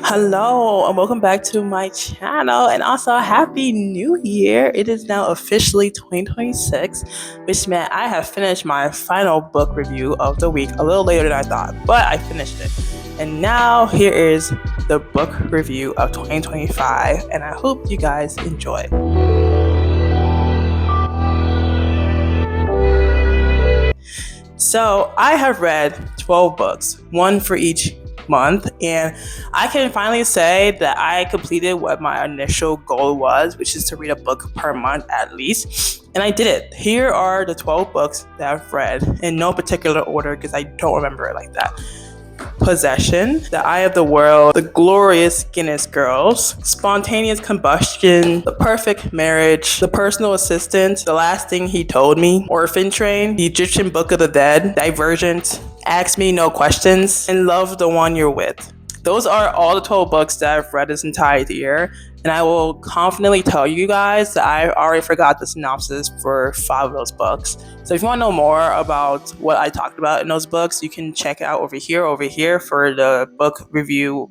Hello and welcome back to my channel and also happy new year. It is now officially 2026, which meant I have finished my final book review of the week a little later than I thought, but I finished it. And now here is the book review of 2025 and I hope you guys enjoy. So I have read 12 books, one for each month, and I can finally say that I completed what my initial goal was, which is to read a book per month at least. And I did it. Here are the 12 books that I've read in no particular order because I don't remember it like that. Possession, The Eye of the World, The Glorious Guinness Girls, Spontaneous Combustion, The Perfect Marriage, The Personal Assistant, The Last Thing He Told Me, Orphan Train, The Egyptian Book of the Dead, Divergent, Ask Me No Questions, and Love the One You're With. Those are all the 12 books that I've read this entire year, and I will confidently tell you guys that I already forgot the synopsis for 5 of those books. So if you want to know more about what I talked about in those books, you can check out over here for the book review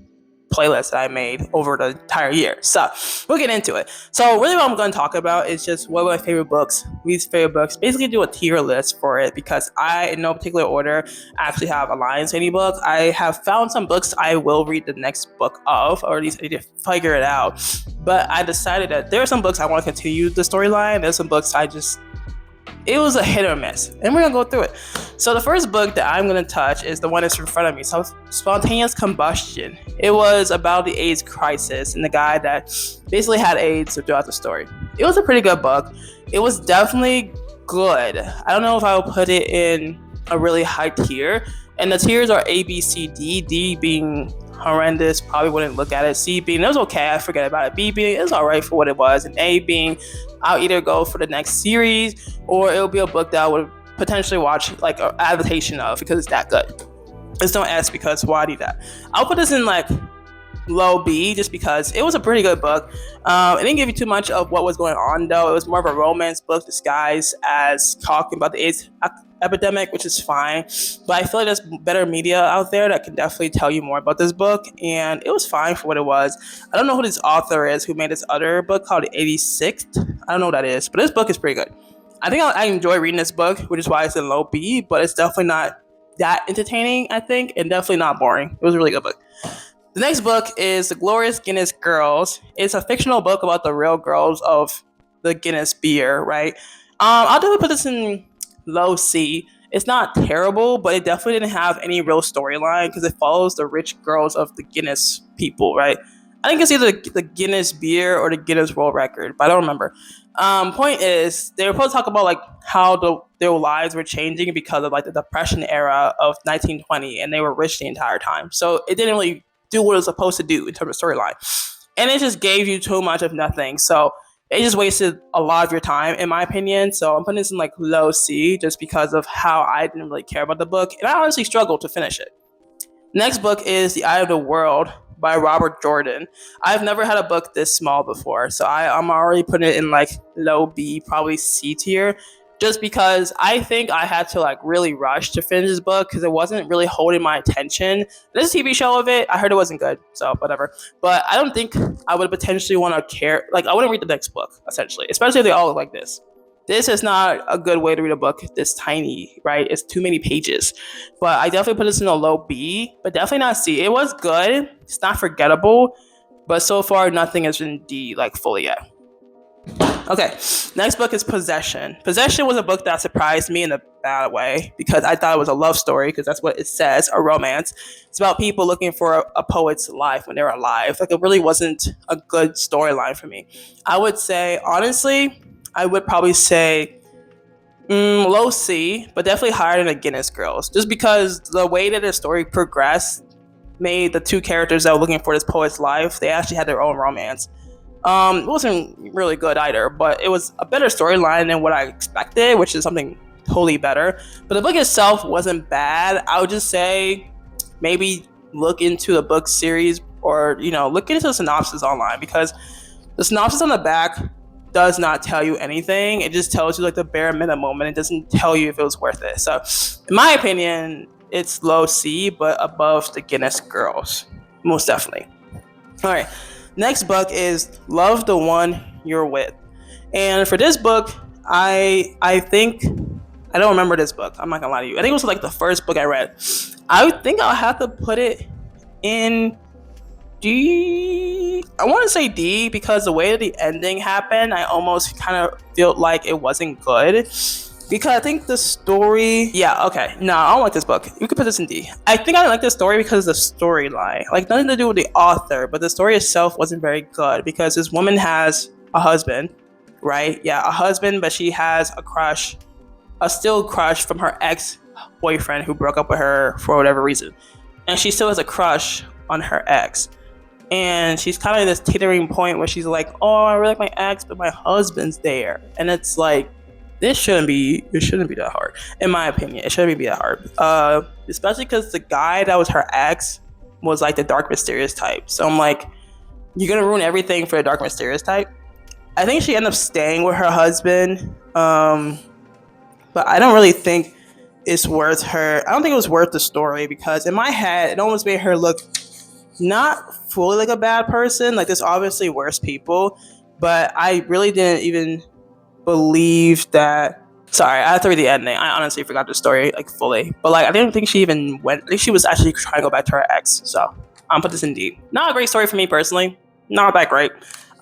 playlist that I made over the entire year. So we'll get into it. So really what I'm going to talk about is just what are my favorite books, least favorite books, basically do a tier list for it because I, in no particular order, actually have a Lions Any book. I have found some books I will read the next book of, or at least I need to figure it out. But I decided that there are some books I want to continue the storyline. There's some books it was a hit or miss, and we're gonna go through it. So the first book that I'm gonna touch is the one that's in front of me. So Spontaneous Combustion. It was about the AIDS crisis and the guy that basically had AIDS throughout the story. It was a pretty good book. It was definitely good. I don't know if I would put it in a really high tier, and the tiers are A, B, C, D. D being horrendous, probably wouldn't look at it. C being it was okay, I forget about it. B being it was alright for what it was, and A being I'll either go for the next series or it'll be a book that I would potentially watch like an adaptation of because it's that good. Just don't ask because why I do that. I'll put this in like low B just because it was a pretty good book. It didn't give you too much of what was going on though. It was more of a romance book disguised as talking about the AIDS epidemic, which is fine. But I feel like there's better media out there that can definitely tell you more about this book, and it was fine for what it was. I don't know who this author is who made this other book called 86th. I don't know what that is, but this book is pretty good. I think I enjoy reading this book, which is why it's in low B, but it's definitely not that entertaining, I think, and definitely not boring. It was a really good book. The next book is The Glorious Guinness Girls. It's a fictional book about the real girls of the Guinness beer, right? I'll definitely put this in low C. It's not terrible, but it definitely didn't have any real storyline because it follows the rich girls of the Guinness people, right? I think it's either the Guinness beer or the Guinness World Record, but I don't remember. Point is, they were supposed to talk about like how their lives were changing because of like the Depression era of 1920, and they were rich the entire time. So it didn't really do what it was supposed to do in terms of storyline, and it just gave you too much of nothing. So it just wasted a lot of your time, in my opinion. So I'm putting this in like low C just because of how I didn't really care about the book, and I honestly struggled to finish it. Next book is The Eye of the World by Robert Jordan. I've never had a book this small before, so I'm already putting it in like low B, probably C tier, just because I think I had to like really rush to finish this book because it wasn't really holding my attention. There's a TV show of it. I heard it wasn't good, so whatever. But I don't think I would potentially want to care. Like I wouldn't read the next book, essentially, especially if they all look like this. This is not a good way to read a book this tiny, right? It's too many pages. But I definitely put this in a low B, but definitely not C. It was good. It's not forgettable, but so far nothing has been D like fully yet. Okay, next book is Possession. Possession was a book that surprised me in a bad way because I thought it was a love story because that's what it says, a romance. It's about people looking for a poet's life when they're alive. Like it really wasn't a good storyline for me. I would say, honestly, I would probably say low C, but definitely higher than the Guinness Girls. Just because the way that the story progressed made the two characters that were looking for this poet's life, they actually had their own romance. It wasn't really good either, but it was a better storyline than what I expected, which is something totally better. But the book itself wasn't bad. I would just say maybe look into the book series or, look into the synopsis online because the synopsis on the back does not tell you anything. It just tells you like the bare minimum and it doesn't tell you if it was worth it. So in my opinion, it's low C, but above the Guinness Girls, most definitely. All right. Next book is Love the One You're With. And for this book, I think I don't remember this book. I'm not gonna lie to you. I think it was like the first book I read. I think I'll have to put it in D. I want to say D because the way that the ending happened, I almost kind of felt like it wasn't good. Because I think the story, yeah, okay, no, I don't like this book. You could put this in D. I think I like this story because of the storyline, like nothing to do with the author, but the story itself wasn't very good because this woman has a husband, right? Yeah, a husband, but she has a crush, a still crush from her ex boyfriend who broke up with her for whatever reason, and she still has a crush on her ex. And she's kind of in this teetering point where she's like, "Oh, I really like my ex, but my husband's there," and it's like, it shouldn't be that hard, in my opinion. It shouldn't be that hard, especially because the guy that was her ex was like the dark mysterious type. So I'm like, you're gonna ruin everything for the dark mysterious type. I think she ended up staying with her husband, but I don't really think it's worth her. I don't think it was worth the story because in my head, it almost made her look not fully like a bad person. Like there's obviously worse people, but I really didn't even believe that. Sorry, I have to read the ending. I honestly forgot the story like fully, but like I didn't think she even went. I think she was actually trying to go back to her ex. So I'm put this in D. Not a great story for me personally. Not that great.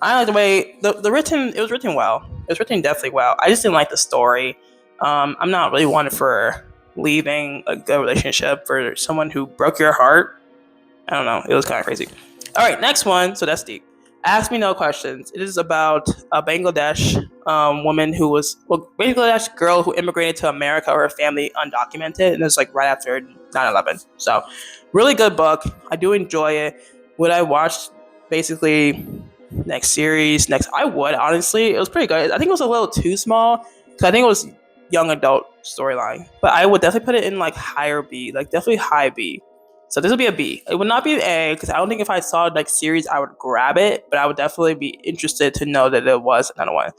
I like the way the written. It was written well. It was written definitely well. I just didn't like the story. I'm not really one for leaving a good relationship for someone who broke your heart. I don't know. It was kind of crazy. All right, next one. So that's deep. Ask Me No Questions. It is about a Bangladesh woman who was, well, Bangladesh girl who immigrated to America, her family undocumented, and it was like right after 9/11. So, really good book. I do enjoy it. Would I watch basically next series? Next, I would honestly. It was pretty good. I think it was a little too small because I think it was young adult storyline, but I would definitely put it in like higher B, like definitely high B. So this would be a B. It would not be an A because I don't think if I saw like series I would grab it, but I would definitely be interested to know that it was another one.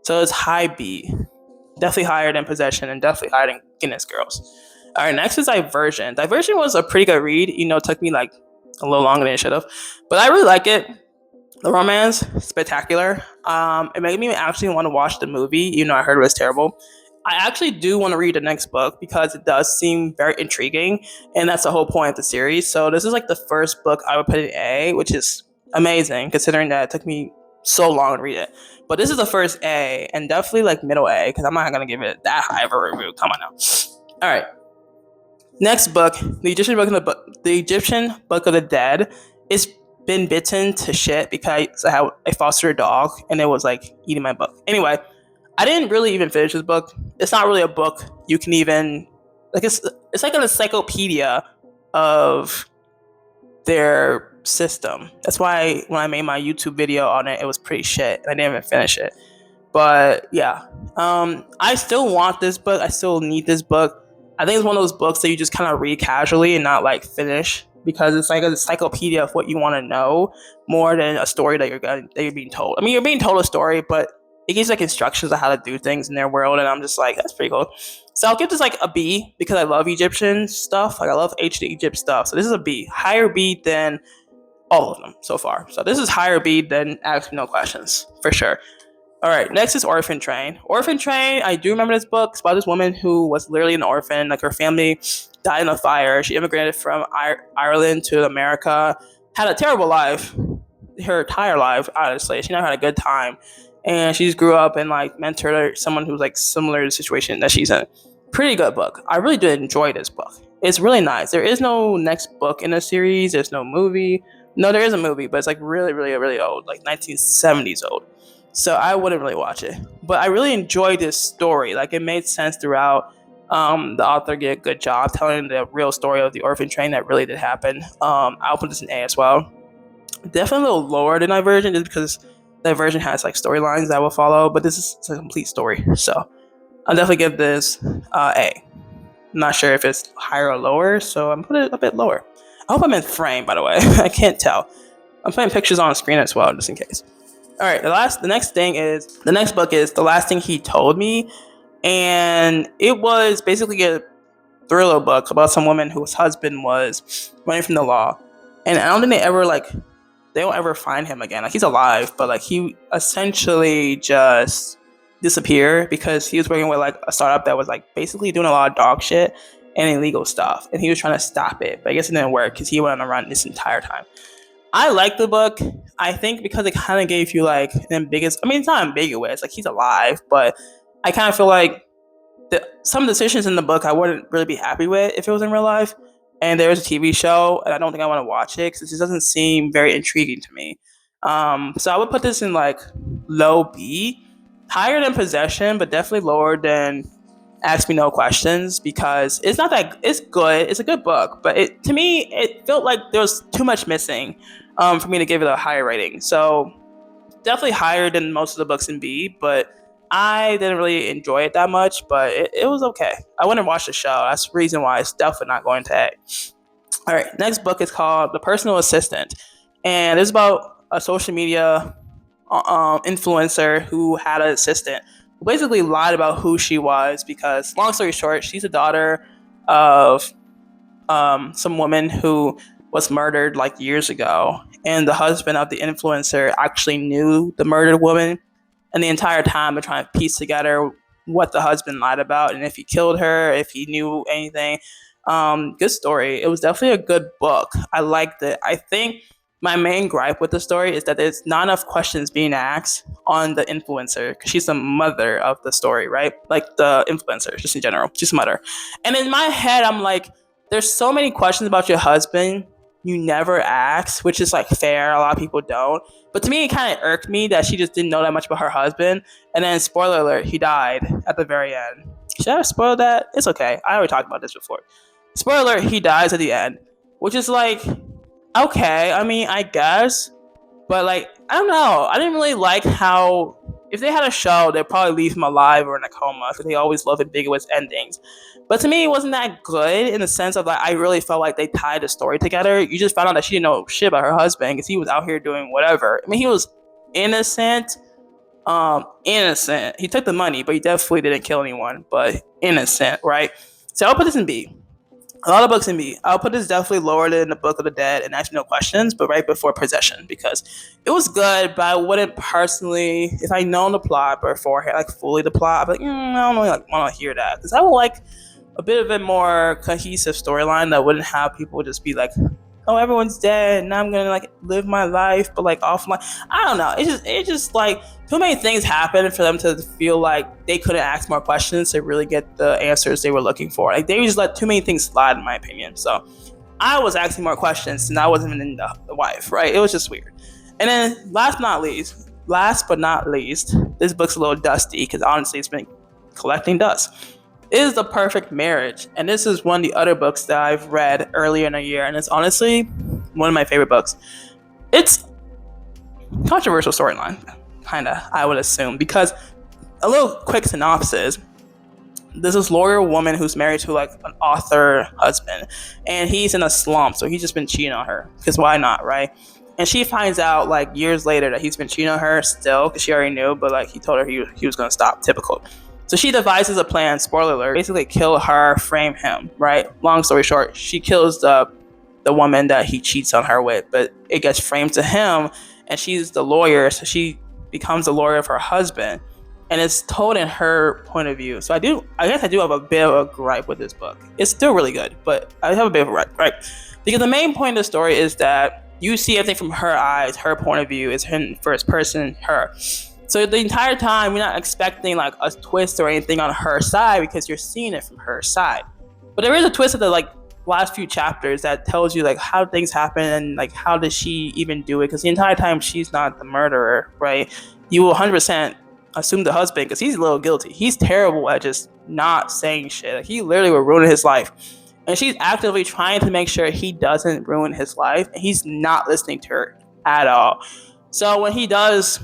So it's high B, definitely higher than Possession and definitely higher than Guinness Girls. All right, next is Divergent. Divergent was a pretty good read. You know, it took me like a little longer than it should have, but I really like it. The romance, spectacular. It made me actually want to watch the movie. You know, I heard it was terrible. I actually do want to read the next book because it does seem very intriguing, and that's the whole point of the series. So this is like the first book I would put in A, which is amazing considering that it took me so long to read it. But this is the first A, and definitely like middle A because I'm not gonna give it that high of a review. Come on now. All right, next book, the Egyptian Book of the Dead. It's been bitten to shit because I fostered a dog and it was like eating my book. Anyway, I didn't really even finish this book. It's not really a book you can even like. It's like an encyclopedia of their system. That's why when I made my YouTube video on it, it was pretty shit. And I didn't even finish it. But yeah, I still want this book. I still need this book. I think it's one of those books that you just kind of read casually and not like finish because it's like an encyclopedia of what you want to know more than a story that you're being told. I mean, you're being told a story, but it gives like instructions on how to do things in their world, and I'm just like, that's pretty cool. So I'll give this like a B because I love Egyptian stuff. Like I love ancient Egypt stuff. So this is a B, higher B than all of them so far. So this is higher B than Ask Me No Questions for sure. All right, next is Orphan Train. Orphan Train, I do remember this book. It's about this woman who was literally an orphan. Like her family died in a fire. She immigrated from Ireland to America. Had a terrible life, her entire life. Honestly, she never had a good time, and she just grew up and like mentored someone who's like similar to the situation that she's in. Pretty good book. I really did enjoy this book. It's really nice. There is no next book in the series. There's no movie. No, there is a movie, but it's like really, really, really old, like 1970s old. So I wouldn't really watch it. But I really enjoyed this story. Like it made sense throughout. The author did a good job telling the real story of the orphan train that really did happen. I'll put this in A as well. Definitely a little lower than Divergent just because Divergent has like storylines that will follow, but this is a complete story. So I'll definitely give this A. I'm not sure if it's higher or lower, so I'm putting it a bit lower. I hope I'm in frame, by the way. I can't tell. I'm putting pictures on screen as well, just in case. All right, the next book is The Last Thing He Told Me, and it was basically a thriller book about some woman whose husband was running from the law, and I don't think they ever like they don't ever find him again. Like, he's alive, but like he essentially just disappeared because he was working with like a startup that was like basically doing a lot of dog shit and illegal stuff, and he was trying to stop it, but I guess it didn't work because he went on a run this entire time. I like the book. I think because it kind of gave you like an ambiguous. I mean, it's not ambiguous. Like, he's alive, but I kind of feel like some decisions in the book I wouldn't really be happy with if it was in real life. And there's a TV show, and I don't think I want to watch it because it just doesn't seem very intriguing to me. So I would put this in like low B, higher than Possession, but definitely lower than Ask Me No Questions, because it's not that it's good. It's a good book, but to me it felt like there was too much missing for me to give it a higher rating. So definitely higher than most of the books in B, but I didn't really enjoy it that much, but it was okay. I wouldn't watch the show. That's the reason why it's definitely not going to A. All right, next book is called The Personal Assistant, and it's about a social media influencer who had an assistant who basically lied about who she was because, long story short, she's a daughter of some woman who was murdered like years ago, and the husband of the influencer actually knew the murdered woman, and the entire time they're trying to piece together what the husband lied about and if he killed her, if he knew anything. Good story. It was definitely a good book. I liked it. I think my main gripe with the story is that there's not enough questions being asked on the influencer because she's the mother of the story, right? Like the influencer, just in general, she's a mother. And in my head, I'm like, there's so many questions about your husband you never ask, which is like fair. A lot of people don't. But to me, it kind of irked me that she just didn't know that much about her husband. And then, spoiler alert, he died at the very end. Should I have spoiled that? It's okay. I already talked about this before. Spoiler alert, he dies at the end, which is like, okay, I mean, I guess. But like, I don't know. I didn't really like how, if they had a show, they'd probably leave him alive or in a coma because they always love ambiguous endings. But to me, it wasn't that good in the sense of like, I really felt like they tied the story together. You just found out that she didn't know shit about her husband because he was out here doing whatever. I mean, he was innocent. Innocent. He took the money, but he definitely didn't kill anyone. But innocent, right? So I'll put this in B. A lot of books in B. I'll put this definitely lower than The Book of the Dead and Ask Me No Questions, but right before Possession because it was good, but I wouldn't personally, if I known the plot beforehand, like fully the plot, I'd be like, I don't really like want to hear that because I would like a bit of a more cohesive storyline that wouldn't have people just be like, oh, everyone's dead, and I'm gonna like live my life, but like offline. I don't know. It's just like too many things happen for them to feel like they couldn't ask more questions to really get the answers they were looking for. Like they just let too many things slide, in my opinion. So I was asking more questions, and I wasn't even the wife, right? It was just weird. And then last but not least, this book's a little dusty because honestly, it's been collecting dust. Is The Perfect Marriage, and this is one of the other books that I've read earlier in the year, and it's honestly one of my favorite books. It's controversial storyline, kinda, I would assume, because a little quick synopsis. There's this lawyer woman who's married to like an author husband, and he's in a slump, so he's just been cheating on her, because why not, right? And she finds out like years later that he's been cheating on her still, because she already knew, but like he told her he was gonna stop, typical. So she devises a plan, spoiler alert, basically kill her, frame him, right? Long story short, she kills the woman that he cheats on her with, but it gets framed to him, and she's the lawyer, so she becomes the lawyer of her husband, and it's told in her point of view. So I guess I do have a bit of a gripe with this book. It's still really good, but I have a bit of a gripe. Because the main point of the story is that you see everything from her eyes, her point of view, is her first person, her. So the entire time, you're not expecting like a twist or anything on her side because you're seeing it from her side. But there is a twist at the like last few chapters that tells you like how things happen and like how does she even do it? Because the entire time she's not the murderer, right? You will 100% assume the husband because he's a little guilty. He's terrible at just not saying shit. Like, he literally will ruin his life. And she's actively trying to make sure he doesn't ruin his life. And he's not listening to her at all. So when he does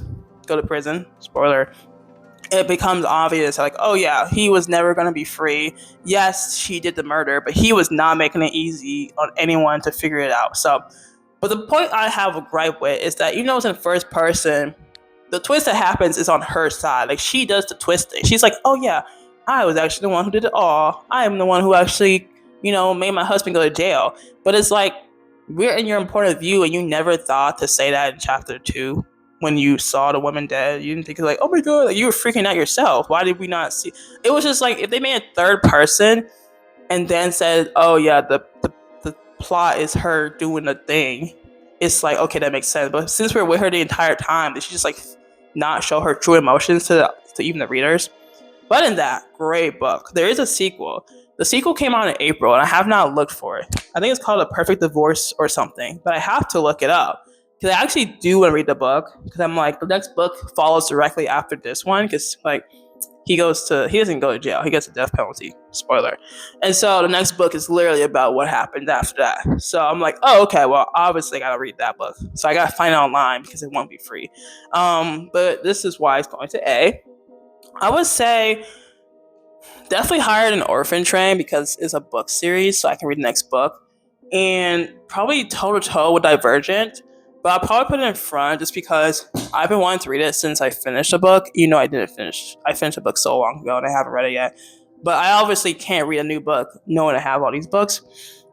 go to prison, spoiler, it becomes obvious like, oh yeah, he was never going to be free. Yes, she did the murder, but he was not making it easy on anyone to figure it out. So, but the point I have a gripe with is that even though it's in first person, the twist that happens is on her side. Like, she does the twisting. She's like, oh yeah, I was actually the one who did it all. I am the one who actually, made my husband go to jail. But it's like, we're in your point of view, and you never thought to say that in chapter 2 when you saw the woman dead. You didn't think like, oh my god, like, you were freaking out yourself. Why did we not see? It was just like if they made a third person and then said, oh yeah, the plot is her doing the thing. It's like, okay, that makes sense. But since we're with her the entire time, did she just like not show her true emotions to even the readers? But in that great book, there is a sequel. The sequel came out in April, and I have not looked for it. I think it's called A Perfect Divorce or something, but I have to look it up because I actually do want to read the book because I'm like, the next book follows directly after this one because like he doesn't go to jail, he gets a death penalty. Spoiler. And so the next book is literally about what happened after that. So I'm like, oh okay, well obviously I gotta read that book. So I gotta find it online because it won't be free. But this is why it's going to A. I would say definitely higher than Orphan Train because it's a book series, so I can read the next book. And probably toe to toe with Divergent, but I'll probably put it in front just because I've been wanting to read it since I finished the book. I didn't finish. I finished the book so long ago and I haven't read it yet. But I obviously can't read a new book knowing I have all these books.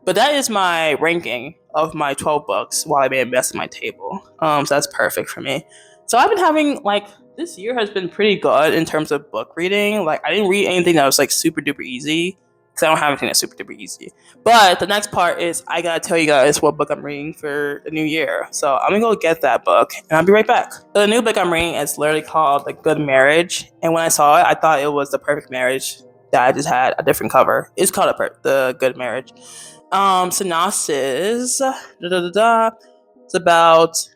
But that is my ranking of my 12 books while I made a mess in my table. So that's perfect for me. So I've been having like this year has been pretty good in terms of book reading. Like I didn't read anything that was like super duper easy because I don't have anything that's super duper easy. But the next part is I gotta tell you guys what book I'm reading for the new year. So I'm gonna go get that book and I'll be right back. So the new book I'm reading is literally called The Good Marriage. And when I saw it, I thought it was The Perfect Marriage that I just had a different cover. It's called The Good Marriage. Synopsis. It's about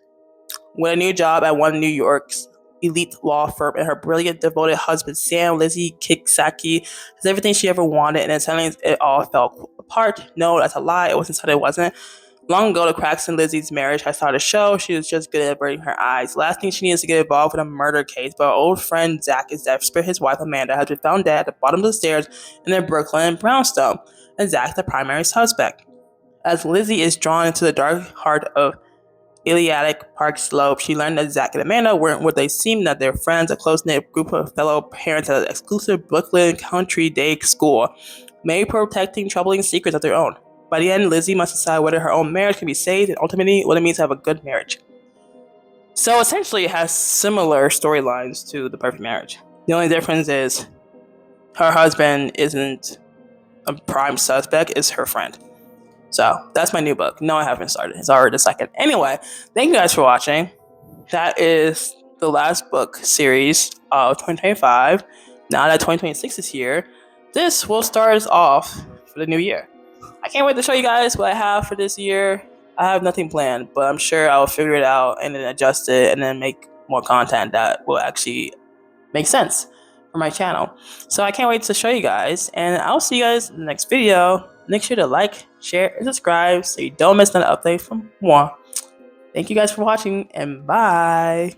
with a new job at one of New York's elite law firm and her brilliant, devoted husband, Sam, Lizzie Kiksaki, has everything she ever wanted, and then suddenly it all fell apart. No, that's a lie. It wasn't said it wasn't. Long ago, the cracks in Lizzie's marriage had started to show. She was just good at averting her eyes. Last thing she needs to get involved with a murder case, but her old friend Zach is desperate. His wife Amanda has been found dead at the bottom of the stairs in Brooklyn brownstone, and Zach the primary suspect. As Lizzie is drawn into the dark heart of Iliadic Park Slope, she learned that Zach and Amanda weren't what they seemed, that they're friends, a close-knit group of fellow parents at an exclusive Brooklyn country day school, maybe protecting troubling secrets of their own. By the end, Lizzie must decide whether her own marriage can be saved and ultimately what it means to have a good marriage. So essentially, it has similar storylines to The Perfect Marriage. The only difference is her husband isn't a prime suspect, it's her friend. So that's my new book. No, I haven't started. It's already the second. Anyway, thank you guys for watching. That is the last book series of 2025. Now that 2026 is here, this will start us off for the new year. I can't wait to show you guys what I have for this year. I have nothing planned, but I'm sure I'll figure it out and then adjust it and then make more content that will actually make sense for my channel. So I can't wait to show you guys, and I'll see you guys in the next video. Make sure to like, share, and subscribe so you don't miss an update from moi. Thank you guys for watching, and bye.